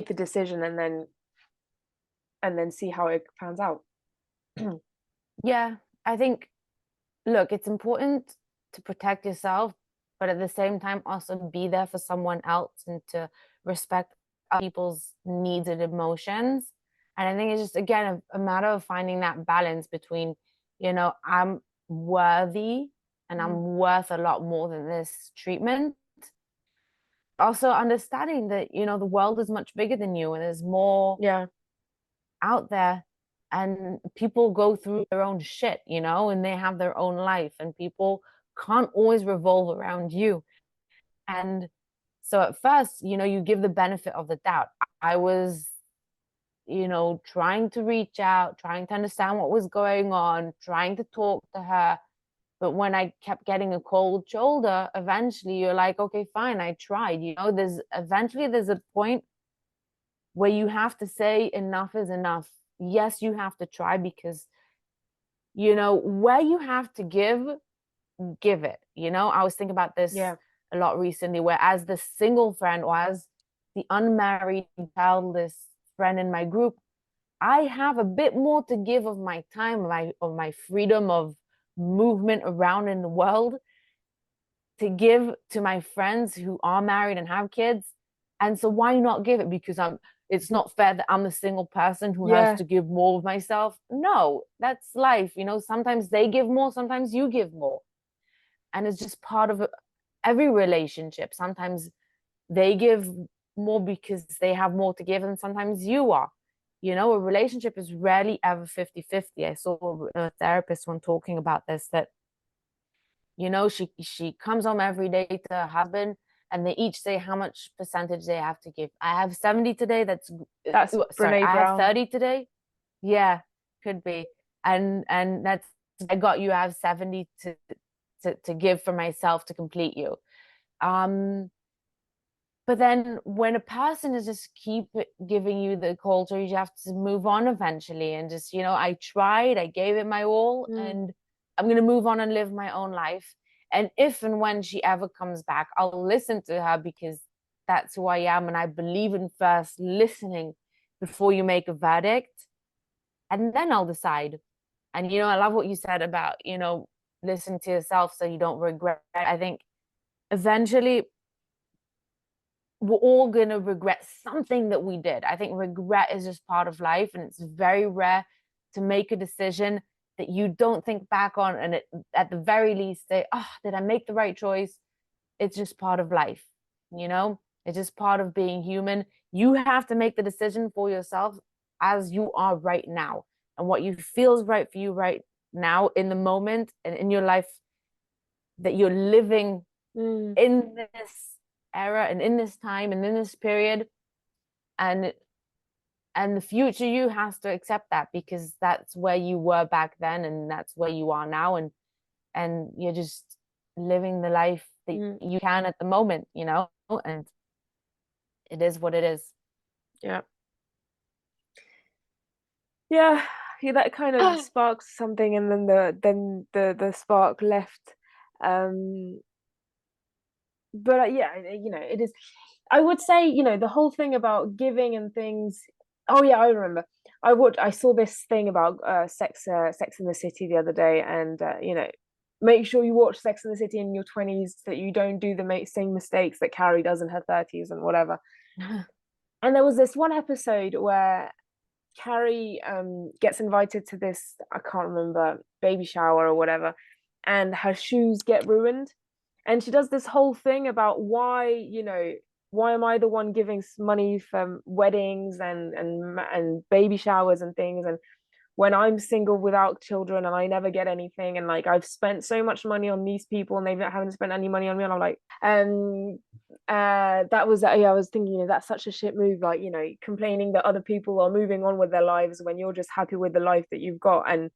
the decision and then see how it pans out. Yeah, I think, look, it's important to protect yourself, but at the same time, also be there for someone else and to respect other people's needs and emotions. And I think it's just, again, a matter of finding that balance between, I'm worthy and Mm. I'm worth a lot more than this treatment. Also understanding that, the world is much bigger than you and there's more Yeah. out there, and people go through their own shit, and they have their own life, and people can't always revolve around you. And so at first, you give the benefit of the doubt. I was, trying to reach out, trying to understand what was going on, trying to talk to her. But when I kept getting a cold shoulder, eventually you're like, okay, fine, I tried. There's a point where you have to say enough is enough. Yes, you have to try, because where you have to give it. I was thinking about this Yeah. a lot recently, where as the single friend, or as the unmarried childless friend in my group, I have a bit more to give of my time, of my freedom of movement around in the world, to give to my friends who are married and have kids. And so why not give it? Because it's not fair that I'm the single person who has Yeah. to give more of myself. No, that's life. Sometimes they give more, sometimes you give more. And it's just part of every relationship. Sometimes they give more because they have more to give, and sometimes you are. A relationship is rarely ever 50-50. I saw a therapist one talking about this, that she comes home every day to her husband, and they each say how much percentage they have to give. I have 70 today. That's Sorry, Brene I have Brown. 30 today. Yeah, could be. And that's, I got you. I have 70 to give for myself to complete you. But then when a person is just keep giving you the culture, you have to move on eventually, and just, I tried, I gave it my all, Mm. and I'm going to move on and live my own life. And if and when she ever comes back, I'll listen to her, because that's who I am. And I believe in first listening before you make a verdict. And then I'll decide. And, I love what you said about, listen to yourself so you don't regret. I think eventually we're all going to regret something that we did. I think regret is just part of life, and it's very rare to make a decision that you don't think back on, and at the very least say, oh, did I make the right choice? It's just part of life. It's just part of being human. You have to make the decision for yourself as you are right now, and what you feel is right for you right now, in the moment and in your life that you're living Mm. in this era and in this time and in this period. And and the future you has to accept that, because that's where you were back then and that's where you are now, and you're just living the life that Mm. you can at the moment, and it is what it is. Yeah. Yeah. Yeah, that kind of sparked something, and then the spark left. Um, but yeah, it is. I would say, the whole thing about giving and things. Oh yeah, I remember. I saw this thing about Sex in the City the other day, and make sure you watch Sex in the City in your 20s, so that you don't do the same mistakes that Carrie does in her 30s and whatever. And there was this one episode where Carrie gets invited to this, I can't remember, baby shower or whatever, and her shoes get ruined. And she does this whole thing about why am I the one giving money for weddings and baby showers and things, and when I'm single without children and I never get anything, and like I've spent so much money on these people and they haven't spent any money on me, and I'm like, that was, yeah, I was thinking, that's such a shit move, like, complaining that other people are moving on with their lives when you're just happy with the life that you've got, and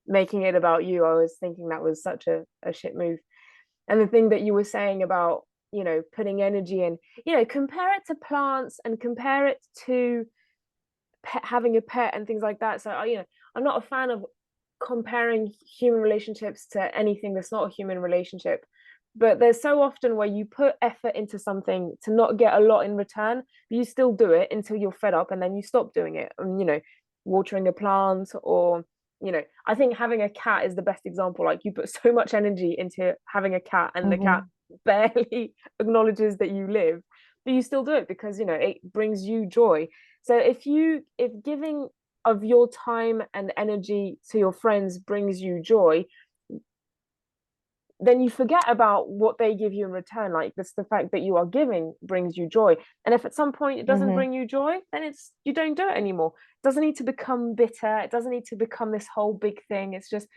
making it about you. I was thinking that was such a shit move. And the thing that you were saying about, putting energy in, compare it to plants and compare it to having a pet and things like that. So I'm not a fan of comparing human relationships to anything that's not a human relationship. But there's so often where you put effort into something to not get a lot in return, but you still do it until you're fed up and then you stop doing it. And, watering a plant, or, I think having a cat is the best example. Like, you put so much energy into having a cat and the cat Mm-hmm. barely acknowledges that you live, but you still do it because, it brings you joy. So if giving of your time and energy to your friends brings you joy, then you forget about what they give you in return. Like, that's the fact that you are giving brings you joy. And if at some point it doesn't Mm-hmm. bring you joy, then you don't do it anymore. It doesn't need to become bitter. It doesn't need to become this whole big thing. It's just,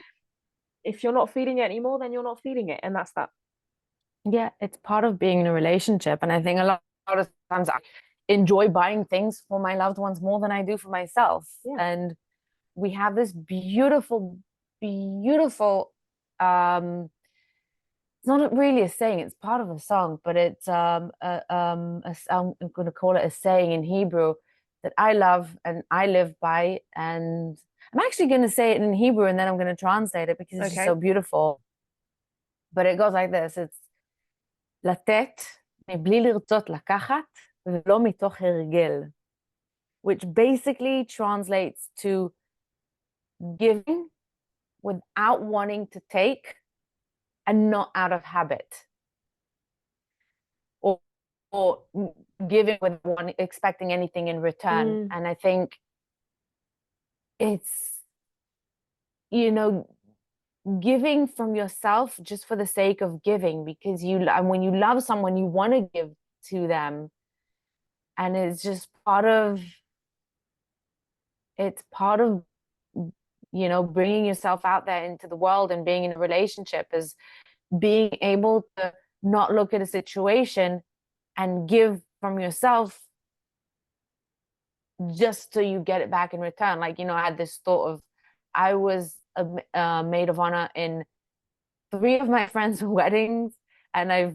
if you're not feeling it anymore, then you're not feeling it. And that's that. Yeah, it's part of being in a relationship. And I think a lot of times I enjoy buying things for my loved ones more than I do for myself. Yeah. And we have this beautiful, beautiful, it's not really a saying, it's part of a song, but it's I'm going to call it a saying in Hebrew that I love and I live by. And I'm actually going to say it in Hebrew and then I'm going to translate it because it's just so Okay. beautiful. But it goes like this. It's לתת מבלי לרצות לקחת ולא מתוך הרגל, which basically translates to giving without wanting to take and not out of habit, or or giving with one expecting anything in return. Mm, And I think it's, you know, giving from yourself just for the sake of giving, because and when you love someone, you want to give to them. And it's part of bringing yourself out there into the world and being in a relationship, is being able to not look at a situation and give from yourself just so you get it back in return. Like, I had this thought of, I was a maid of honor in three of my friends' weddings, and I've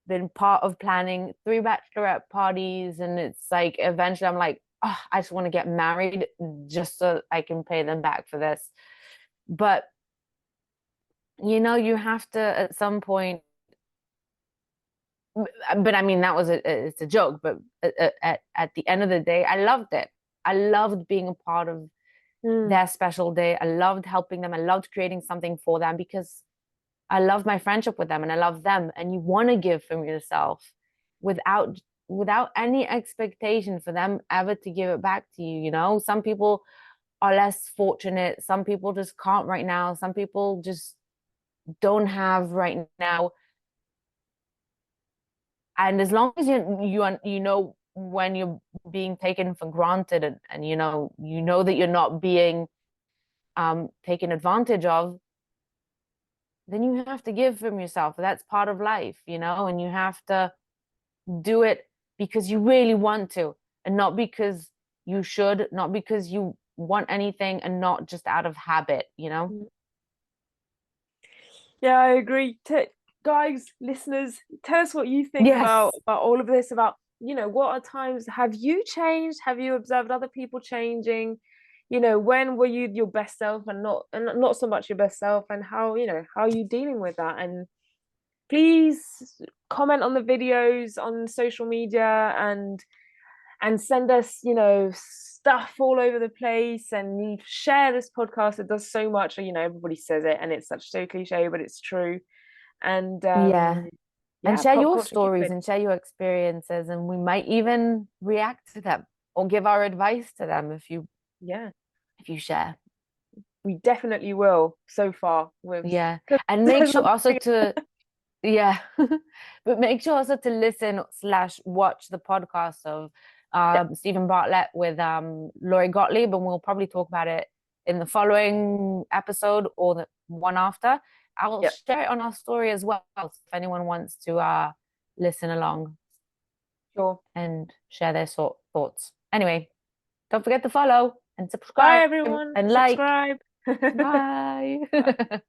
been part of planning three bachelorette parties. And it's like, eventually I'm like, oh, I just want to get married just so I can pay them back for this. But you have to at some point, but I mean, it's a joke, but at the end of the day, I loved it. I loved being a part of mm, their special day. I loved helping them. I loved creating something for them because I love my friendship with them and I love them. And you want to give from yourself without without any expectation for them ever to give it back to you. Some people are less fortunate. Some people just can't right now. Some people just don't have right now. And as long as you know when you're being taken for granted, and you know that you're not being taken advantage of, then you have to give from yourself. That's part of life. And you have to do it because you really want to, and not because you should, not because you want anything, and not just out of habit. mm. Yeah, I agree. Guys, listeners, tell us what you think about Yes. all of this. About, what are times have you changed? Have you observed other people changing? When were you your best self and not so much your best self, and how are you dealing with that? And please comment on the videos on social media, and send us, stuff all over the place, and share this podcast. It does so much. Everybody says it and it's such so cliche, but it's true. And Yeah. And yeah, share pop your culture keep stories it. and share your experiences, and we might even react to them or give our advice to them Yeah, if you share. we definitely will. So far, with Yeah. because And make there's sure also nothing. to, yeah, but make sure also to listen slash watch the podcast of Yeah, Stephen Bartlett with Lori Gottlieb, and we'll probably talk about it in the following episode or the one after. I'll yeah, share it on our story as well, so if anyone wants to listen along sure. and share their thoughts. Anyway, don't forget to follow and Bye, subscribe everyone. and like. Subscribe. Bye. Bye.